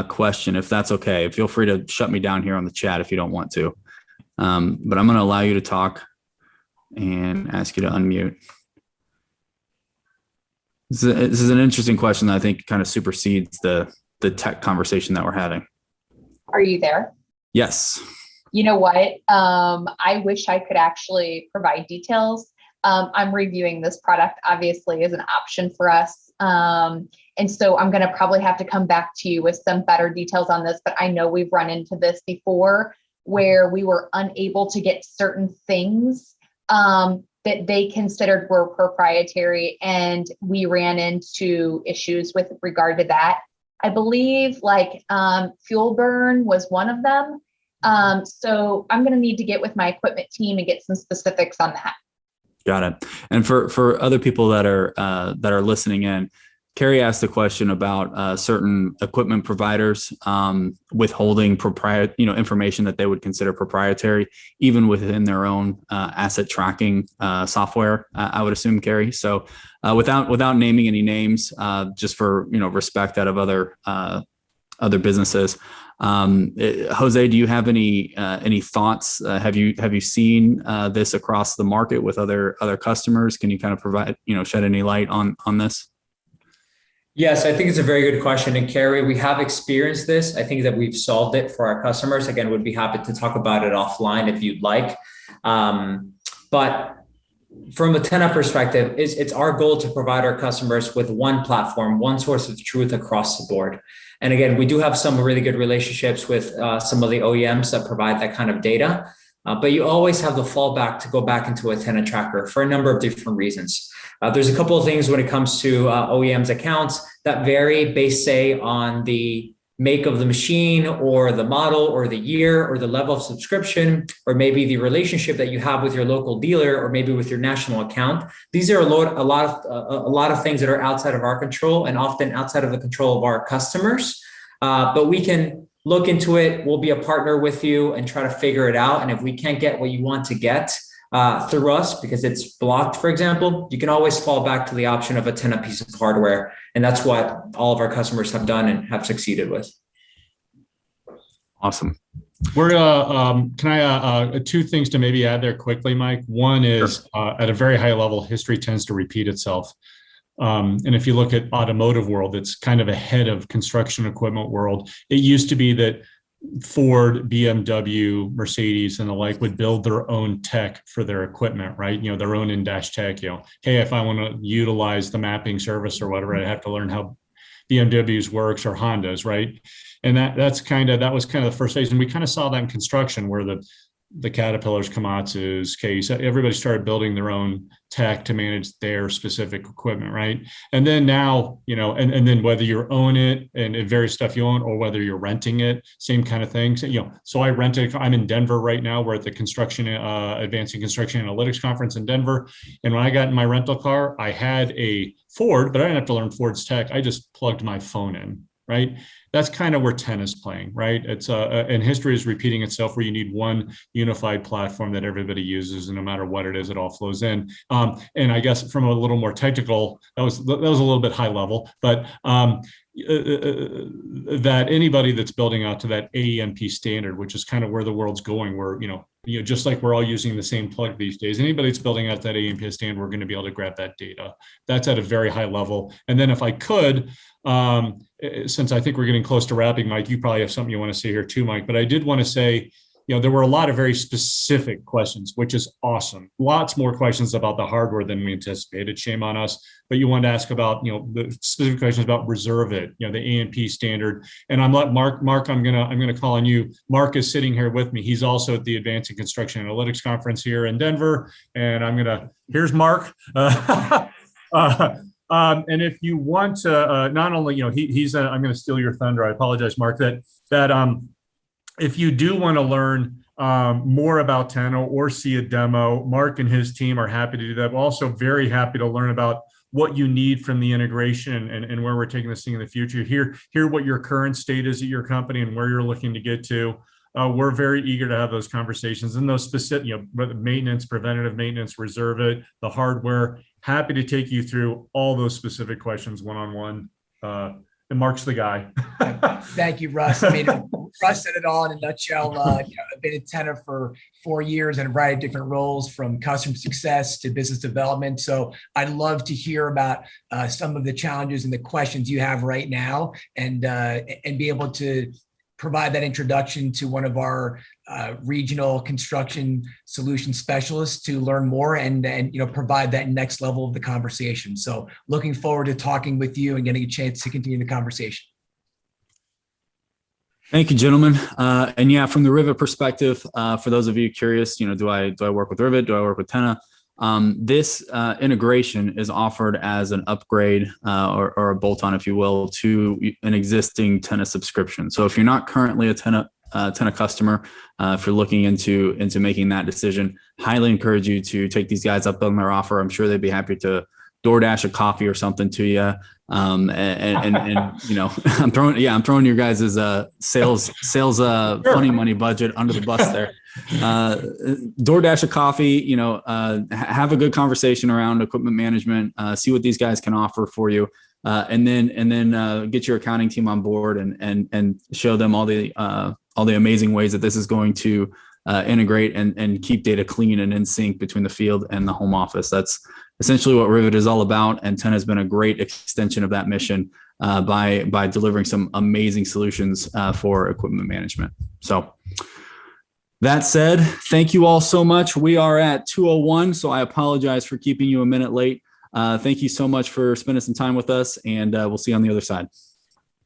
question, if that's okay. Feel free to shut me down here on the chat if you don't want to. But I'm going to allow you to talk and ask you to unmute. This is an interesting question that I think kind of supersedes the tech conversation that we're having. Are you there? Yes. You know what? I wish I could actually provide details. I'm reviewing this product, obviously, as an option for us. And so I'm going to probably have to come back to you with some better details on this, but I know we've run into this before where we were unable to get certain things that they considered were proprietary, and we ran into issues with regard to that. I believe fuel burn was one of them. So I'm going to need to get with my equipment team and get some specifics on that. Got it. And for other people that are listening in, Carrie asked a question about certain equipment providers withholding information that they would consider proprietary, even within their own asset tracking software. I would assume, Carrie. So without naming any names, just for respect out of other businesses. Jose, do you have any thoughts? Have you seen this across the market with other customers? Can you kind of provide shed any light on this? Yes, I think it's a very good question. And Carrie, we have experienced this. I think that we've solved it for our customers. Again, would be happy to talk about it offline if you'd like. But from a Tenna perspective, it's our goal to provide our customers with one platform, one source of truth across the board. And again, we do have some really good relationships with some of the OEMs that provide that kind of data. But you always have the fallback to go back into a Tenna tracker for a number of different reasons. There's a couple of things when it comes to OEMs accounts that vary based, say, on the make of the machine or the model or the year or the level of subscription, or maybe the relationship that you have with your local dealer or maybe with your national account. These are a lot of things that are outside of our control and often outside of the control of our customers. But we can look into it. We'll be a partner with you and try to figure it out. And if we can't get what you want to get through us because it's blocked, for example, you can always fall back to the option of a Tenna piece of hardware. And that's what all of our customers have done and have succeeded with. Awesome. We're can I two things to maybe add there quickly, Mike. One is at a very high level, history tends to repeat itself. And if you look at automotive world, it's kind of ahead of construction equipment world. It used to be that Ford, BMW, Mercedes, and the like would build their own tech for their equipment, right? Their own in-dash tech. Hey, if I want to utilize the mapping service or whatever, I have to learn how BMW's works or Honda's, right? And that was kind of the first phase. And we kind of saw that in construction where the Caterpillars, Komatsu's, Case, everybody started building their own tech to manage their specific equipment, right? And then now, and then whether you own it and various stuff you own or whether you're renting it, same kind of things. So I rented, I'm in Denver right now. We're at the Advancing Construction Analytics Conference in Denver. And when I got in my rental car, I had a Ford, but I didn't have to learn Ford's tech. I just plugged my phone in, right? That's kind of where Tenna's playing, right? It's and history is repeating itself where you need one unified platform that everybody uses, and no matter what it is, it all flows in. And I guess from a little more technical, that was a little bit high level, but that anybody that's building out to that AEMP standard, which is kind of where the world's going, where just like we're all using the same plug these days, anybody that's building out that AEMP standard, we're going to be able to grab that data. That's at a very high level. And then if I could, since I think we're getting close to wrapping, Mike, you probably have something you want to say here too, Mike, but I did want to say, there were a lot of very specific questions, which is awesome. Lots more questions about the hardware than we anticipated. Shame on us. But you wanted to ask about, the specific questions about Reserve It, the AMP standard. And I'm like, Mark, I'm gonna call on you. Mark is sitting here with me. He's also at the Advancing Construction Analytics Conference here in Denver. And here's Mark. And if you want to, not only, he's, I'm going to steal your thunder. I apologize, Mark, that if you do want to learn more about Tenna or see a demo, Mark and his team are happy to do that. We're also very happy to learn about what you need from the integration and where we're taking this thing in the future. Hear what your current state is at your company and where you're looking to get to. We're very eager to have those conversations and those specific, maintenance, preventative maintenance, Reserve It, the hardware. Happy to take you through all those specific questions one-on-one. And Mark's the guy. Thank you, Russ. I mean, Russ said it all in a nutshell. I've been at Tenna for 4 years in a variety of different roles, from customer success to business development. So I'd love to hear about some of the challenges and the questions you have right now, and be able to provide that introduction to one of our regional construction solution specialists to learn more and provide that next level of the conversation. So looking forward to talking with you and getting a chance to continue the conversation. Thank you, gentlemen. And yeah, from the Rivet perspective, for those of you curious, do I work with Rivet? Do I work with Tenna? This integration is offered as an upgrade or a bolt-on, if you will, to an existing Tenna subscription. So if you're not currently a Tenna customer, if you're looking into making that decision, highly encourage you to take these guys up on their offer. I'm sure they'd be happy to DoorDash a coffee or something to you. And I'm throwing your guys' sales funny money budget under the bus there. DoorDash a coffee, have a good conversation around equipment management, see what these guys can offer for you. And then get your accounting team on board and show them all the amazing ways that this is going to integrate and keep data clean and in sync between the field and the home office. That's essentially what Rivet is all about. And Tenna has been a great extension of that mission by delivering some amazing solutions for equipment management. So that said, thank you all so much. We are at 2:01, so I apologize for keeping you a minute late. Thank you so much for spending some time with us, and we'll see you on the other side.